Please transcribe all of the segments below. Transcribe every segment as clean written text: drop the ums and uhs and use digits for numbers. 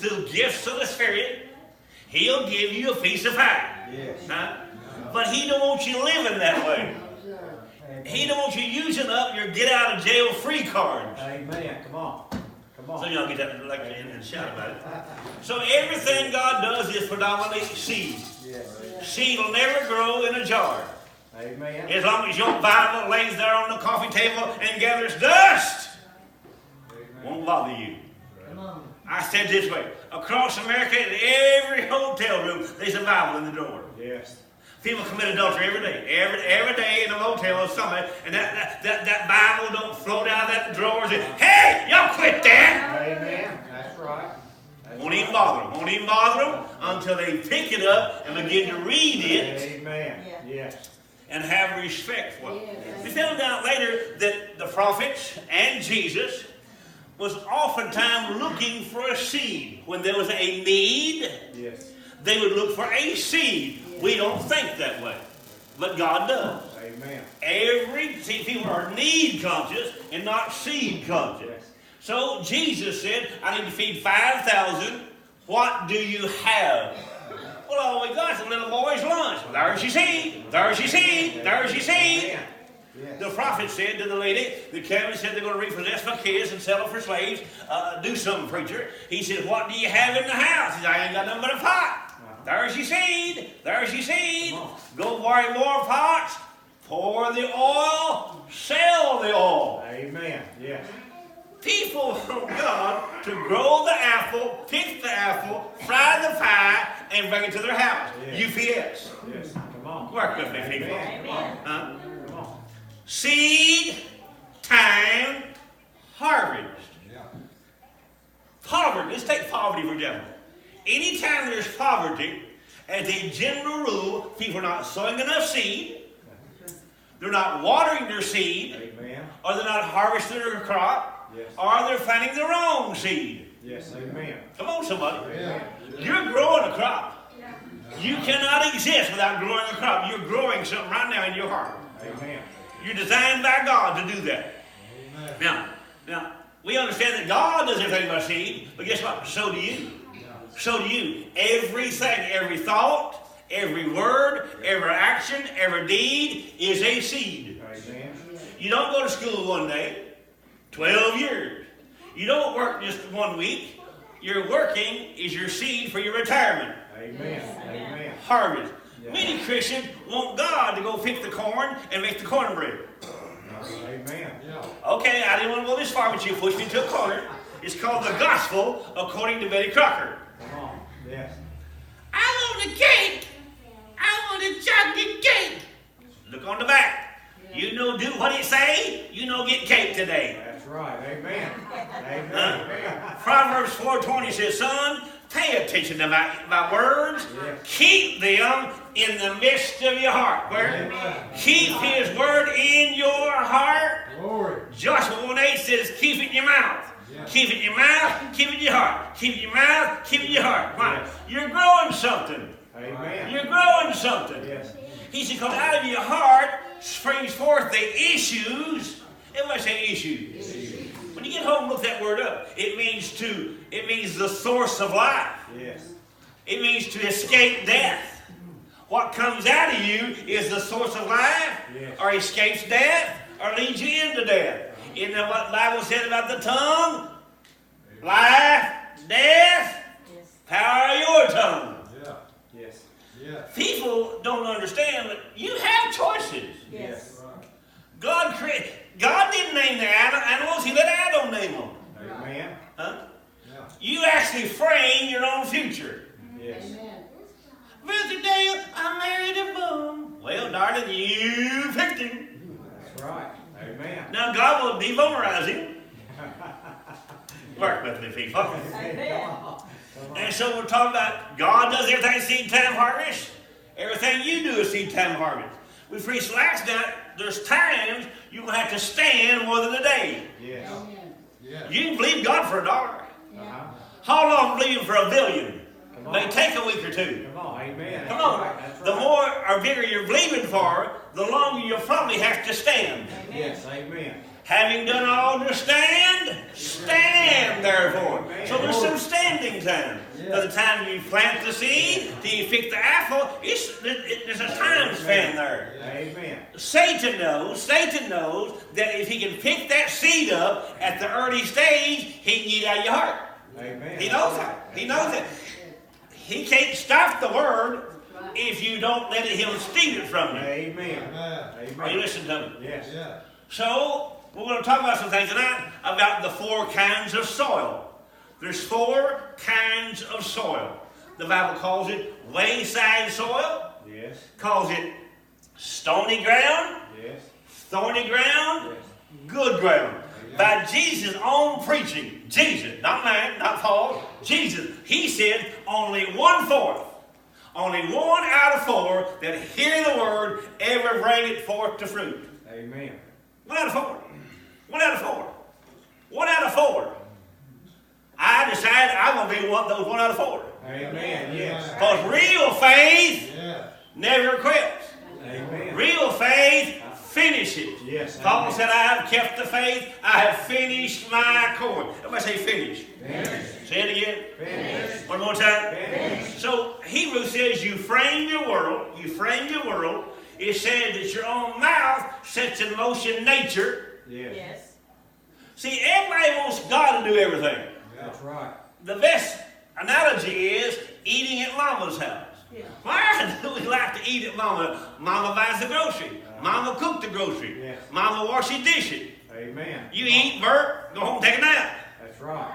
through gifts of the Spirit, He'll give you a piece of pie. Yes. Huh? But He don't want you living that way. He don't want you using up your get out of jail free cards. Amen. Come on. Come on. So y'all get that like and shout about it. So everything God does is predominantly seed. Yes. Seed will never grow in a jar. Amen. As long as your Bible lays there on the coffee table and gathers dust, won't bother you. I said this way, across America, in every hotel room, there's a Bible in the drawer. Yes. People commit adultery every day. Every day in a motel or somewhere, and that Bible don't float out of that drawer and say, hey, y'all quit that. Amen. That's right. Won't even bother them. Won't even bother them until they pick it up and begin to read it. Amen. Yes. And have respect for it. We found out later that the prophets and Jesus was oftentimes looking for a seed. When there was a need, Yes. they would look for a seed. We don't think that way, but God does. Amen. People are need conscious and not seed conscious. Yes. So Jesus said, I need to feed 5,000. What do you have? Well, all we got is a little boy's lunch. Well, there's your seed. There's your seed. There's your seed. Yes. The prophet said to the lady, the Kevin said they're going to repossess my kids and sell them for slaves. Do something, preacher. He said, what do you have in the house? He said, I ain't got nothing but a pot. There's your seed. There's your seed. Go borrow more pots. Pour the oil. Sell the oil. Amen. Yes. People want God to grow the apple, pick the apple, fry the pie, and bring it to their house. Yes. UPS. Yes. Come on. Work with me, people. Amen. Huh? Come on. Seed, time, harvest. Yeah. Poverty. Let's take poverty for example. Anytime there's poverty, as a general rule, people are not sowing enough seed, they're not watering their seed, Amen. or they're not harvesting their crop, Yes. or they're planting the wrong seed. Yes. Amen. Come on, somebody. Amen. You're growing a crop. You cannot exist without growing a crop. You're growing something right now in your heart. Amen. You're designed by God to do that. Now, we understand that God does everything by seed, but guess what? So do you. So do you. Everything, every thought, every word, every action, every deed is a seed. Amen. You don't go to school one day, 12 years. You don't work just 1 week. Your working is your seed for your retirement. Amen. Amen. Harvest. Yeah. Many Christians want God to go pick the corn and make the cornbread. Amen. Okay, I didn't want to go this far, but you pushed me to a corner. It's called the gospel according to Betty Crocker. Come on. Yes. I want a cake. I want a chocolate cake. Look on the back. You know, do what it say. You know, get cake today. That's right. Amen. Amen. Huh? Proverbs 4:20 says, son, pay attention to my words. Yes. Keep them in the midst of your heart. Where? Keep His word in your heart. Glory. Joshua 1:8 says, keep it in your mouth. Yes. Keep it in your mouth, keep it in your heart. Keep it in your mouth, keep it in your heart. Why? Yes. You're growing something. Amen. You're growing something. Yes. He said, because out of your heart springs forth the issues. Everybody say issues. When you get home, look that word up. It means the source of life. Yes. It means to escape death. What comes out of you is the source of life, Yes. or escapes death, or leads you into death. Isn't that what the Bible said about the tongue? Life, death, power of your tongue. Yeah. Yes. Yeah. People don't understand that you have choices. Yes. God didn't name the animals, He let Adam name them. Amen. Huh? Yeah. You actually frame your own future. Yes. Mr. Dale, I married a bum. Well, darling, you picked him. That's right. Amen. Now God will debumerize him. Work with me, people. Amen. And so we're talking about God does everything seed time harvest. Everything you do is seed time harvest. We preached last night, there's times you're going to have to stand more than a day. Yes. You can believe God for $1. Uh-huh. How long believe Him for $1 billion? Come on. May take a week or two. Come on. Amen. Come That's on. right. That's The right. more or bigger you're believing for, the longer you'll probably have to stand. Yes. Amen. Having done all to stand, stand therefore. So there's some standing time. By the time you plant the seed, till you pick the apple, there's a time span there. Amen. Satan knows that if he can pick that seed up at the early stage, he can get it out of your heart. Amen. He knows that. He knows it. He can't stop the word if you don't let him steal it from you. Amen. Are you listening to me? Yes. So, we're going to talk about some things tonight about the 4 kinds of soil. There's 4 kinds of soil. The Bible calls it wayside soil, Yes. calls it stony ground, Yes. thorny ground, Yes. good ground. By Jesus' own preaching, Jesus, not man, not Paul, Jesus, he said only 1/4, only 1 out of 4 that hear the word ever bring it forth to fruit. Amen. 1 out of 4. 1 out of 4. 1 out of 4. I decided I'm going to be those 1 out of 4. Amen. Yes. Because real faith never quits. Amen. Real faith finishes. Yes. Paul said, I have kept the faith. I have finished my course. Everybody say finish. Finish. Say it again. Finish. One more time. Finish. So Hebrews says you frame your world. You frame your world. It said that your own mouth sets in motion nature. Yes. See, everybody wants God to do everything. That's right. The best analogy is eating at Mama's house. Why do we like to eat at Mama? Mama buys the grocery. Mama cooked the grocery. Yes. Mama washes dishes. Amen. You eat, burp, go home, take a nap. That's right.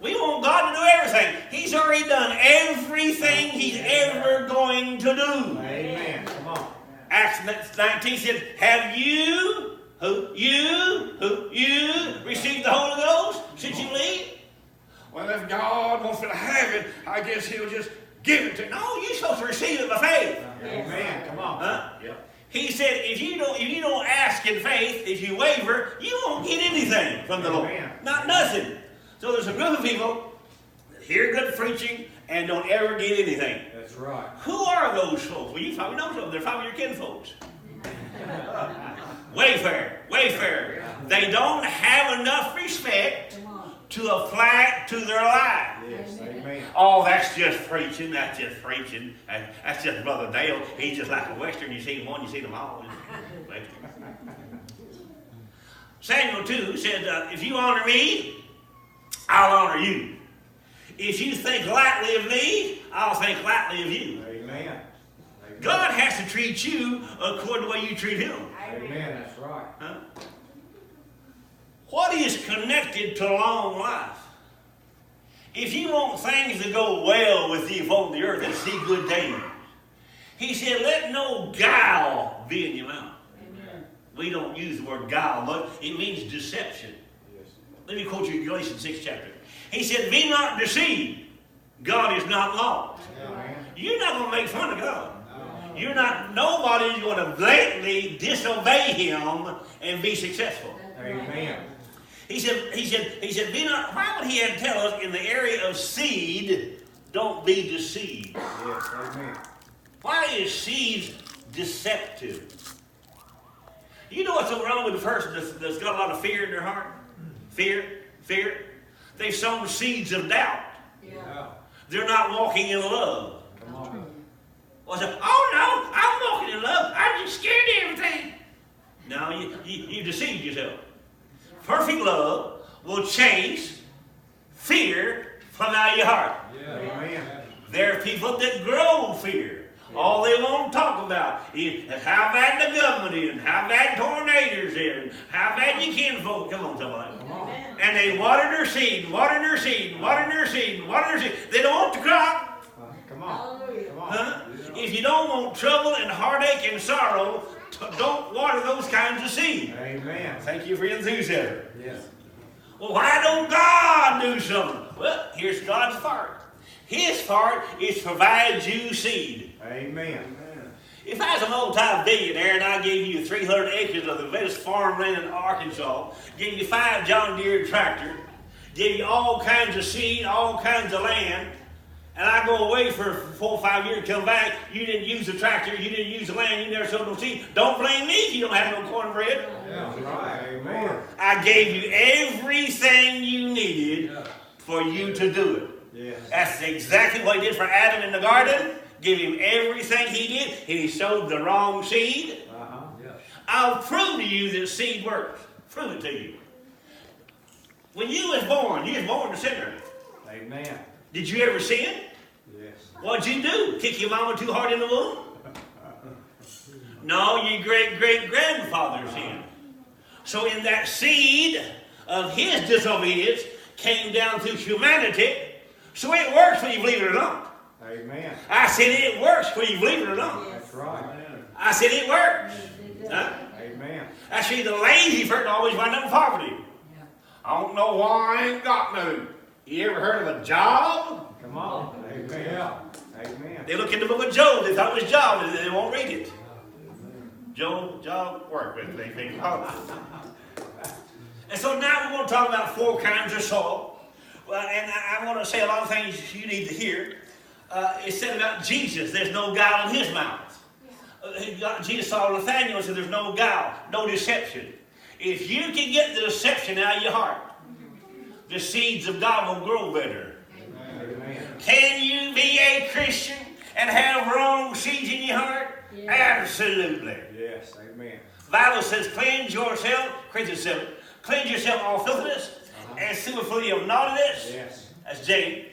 We want God to do everything. He's already done everything He's ever going to do. Amen. Come on. Acts 19 says, have you received the Holy Ghost since you believe? Well, if God wants me to have it, I guess He'll just give it to you. No, you're supposed to receive it by faith. Amen. Come on. Huh? He said, if you don't ask in faith, if you waver, you won't get anything from the Lord. Amen. Not nothing. So there's a group of people that hear good preaching and don't ever get anything. That's right. Who are those folks? Well, you probably know some. They're probably your kinfolks. Wayfarer. They don't have enough respect to apply it to their life. Yes. Amen. Oh, that's just preaching. That's just preaching. That's just Brother Dale. He's just like a Western. You see one, you see them all. Samuel 2 said, if you honor me, I'll honor you. If you think lightly of me, I'll think lightly of you. Amen. God has to treat you according to the way you treat Him. Amen. That's right. Huh? What is connected to long life? If you want things to go well with you upon the earth and see good days, He said, let no guile be in your mouth. Amen. We don't use the word guile, but it means deception. Yes. Let me quote you Galatians 6 chapter. He said, be not deceived. God is not mocked. Amen. You're not going to make fun of God. Nobody's going to blatantly disobey Him and be successful. Amen. He said, be not, why would He have to tell us in the area of seed, don't be deceived? Yes. Amen. Why is seed deceptive? You know what's wrong with the person that's got a lot of fear in their heart? Fear. They've sown seeds of doubt. Yeah. They're not walking in love. Come on. Well, say, oh no, I'm walking in love. I'm just scared of everything. No, you deceived yourself. Perfect love will chase fear from out of your heart. Yeah. Amen. There are people that grow fear. All they want to talk about is how bad the government is, and how bad tornadoes is, and how bad you kinfolk. Come on, somebody. Come on. And they water their seed. They don't want the crop. Come on. Come on. Huh? If you don't want trouble and heartache and sorrow, don't water those kinds of seed. Amen. Thank you for your enthusiasm. Yes. Well, why don't God do something? Well, here's God's part. His part is to provide you seed. Amen. If I was an old-time billionaire and I gave you 300 acres of the best farmland in Arkansas, gave you 5 John Deere tractors, gave you all kinds of seed, all kinds of land, and I go away for 4 or 5 years, come back, you didn't use the tractor, you didn't use the land, you never sowed no seed. Don't blame me if you don't have no cornbread. Yeah, that's right. Amen. I gave you everything you needed for you to do it. Yes. That's exactly what he did for Adam in the garden. Give him everything he did, and he sowed the wrong seed. I'll prove to you that seed works. Prove it to you. When you was born a sinner. Amen. Did you ever sin? Yes. What'd you do? Kick your mama too hard in the womb? No, your great-great-grandfather sinned. So in that seed of his disobedience came down through humanity. So it works whether you believe it or not. Amen. I said it works whether you believe it or not. That's right. I said it works. Huh? Amen. Actually, the lazy person always wind up in poverty. I don't know why I ain't got none. You ever heard of a job? Come on. Amen. Amen. They look in the book of Job. They thought it was Job, and they won't read it. Job, work with. They think poverty. And so now we're going to talk about 4 kinds of soil. Well, and I want to say a lot of things you need to hear. It said about Jesus, there's no guile in his mouth. Jesus saw Nathanael and said there's no guile, no deception. If you can get the deception out of your heart, the seeds of God will grow better. Amen. Can you be a Christian and have wrong seeds in your heart? Absolutely. Yes. Amen. The Bible says, cleanse yourself, Corinthians 7, cleanse yourself of all filthiness and superfluity of naughtiness. Yes. That's James.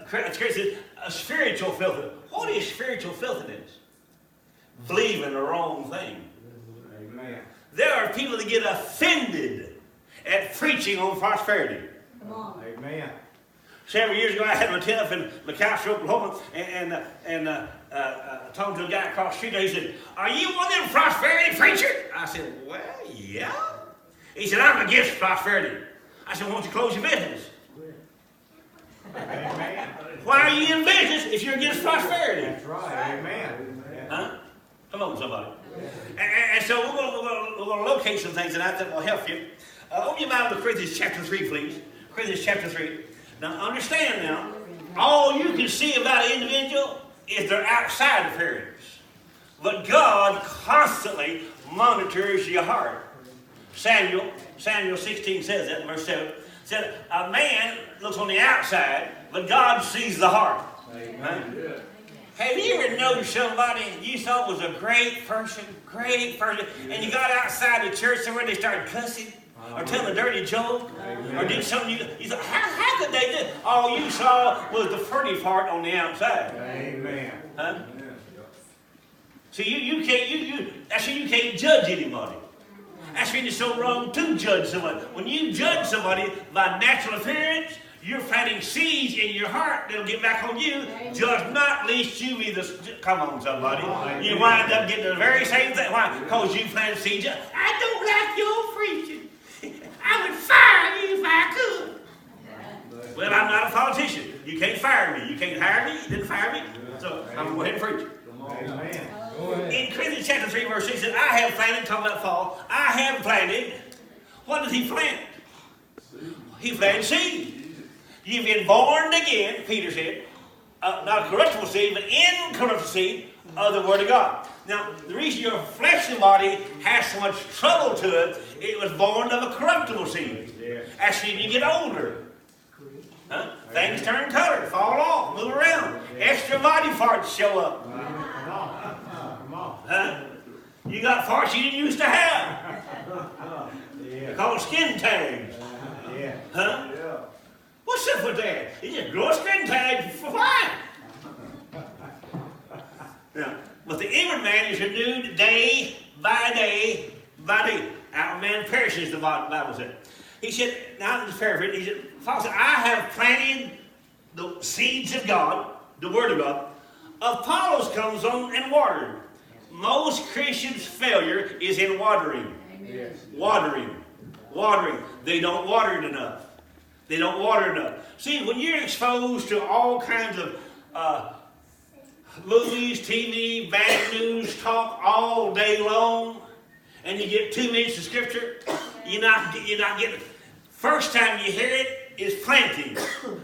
Says, a spiritual filthiness. What is spiritual filthiness? Believing the wrong thing. Amen. There are people that get offended at preaching on prosperity. Come on. Amen. Several years ago, I had myself up in McAlester, Oklahoma, and talking to a guy across the street. He said, "Are you one of them prosperity preachers?" I said, "Well, yeah." He said, "I'm against prosperity." I said, "Why don't you close your business?" Amen. Why are you in business if you're against prosperity? That's right. Amen. Huh? Come on, somebody. And so we're going to locate some things that I think will help you. Open your Bible to Corinthians chapter 3, please. Corinthians chapter 3. Now, understand now, all you can see about an individual is their outside appearance. But God constantly monitors your heart. Samuel 16 says that in verse 7. Said, a man looks on the outside, but God sees the heart. Amen. Have you ever noticed somebody you thought was a great person, and you got outside the church somewhere and they started cussing, or telling a dirty joke, or did something you thought, how could they do it? All you saw was the pretty part on the outside. Amen. Huh? See, you can't judge anybody. That's when it's so wrong to judge somebody. When you judge somebody by natural appearance, you're planting seeds in your heart that'll get back on you. Judge not, lest you be the... Come on, somebody. You wind up getting the very same thing. Why? Because you planted seeds. I don't like your preaching. I would fire you if I could. Well, I'm not a politician. You can't fire me. You can't hire me. You didn't fire me. So I'm going to go ahead and preach. Amen. In Corinthians chapter 3, verse 6, it says, I have planted, talking about fall, I have planted. What did he plant? He planted seed. You've been born again, Peter said, not corruptible seed, but incorruptible seed of the Word of God. Now, the reason your fleshly body has so much trouble to it, it was born of a corruptible seed. Yes. Actually, you get older. Huh? Things turn color, fall off, move around. Extra body parts show up. Come on. Huh? You got parts you didn't used to have. They're called skin tags. Yeah. Huh? Yeah. What's up with that? You just grow a skin tag for why? Yeah. But the inward man is renewed day by day by day. Outward man perishes, the Bible said. He said, now this paraphrase, he said, Paul said, I have planted the seeds of God, the Word of God. Apollos comes on and watered. Most Christians' failure is in watering. Yes. Watering. They don't water it enough. They don't water enough. See, when you're exposed to all kinds of movies, TV, bad news, talk all day long, and you get 2 minutes of scripture, you're not getting it. First time you hear it, is planting.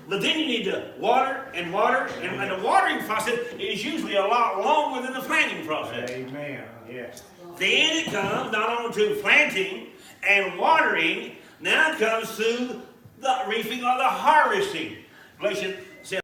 But then you need to water, and the watering process is usually a lot longer than the planting process. Amen. Yes. Then it comes not only to planting and watering, now it comes to the reaping or the harvesting. Galatians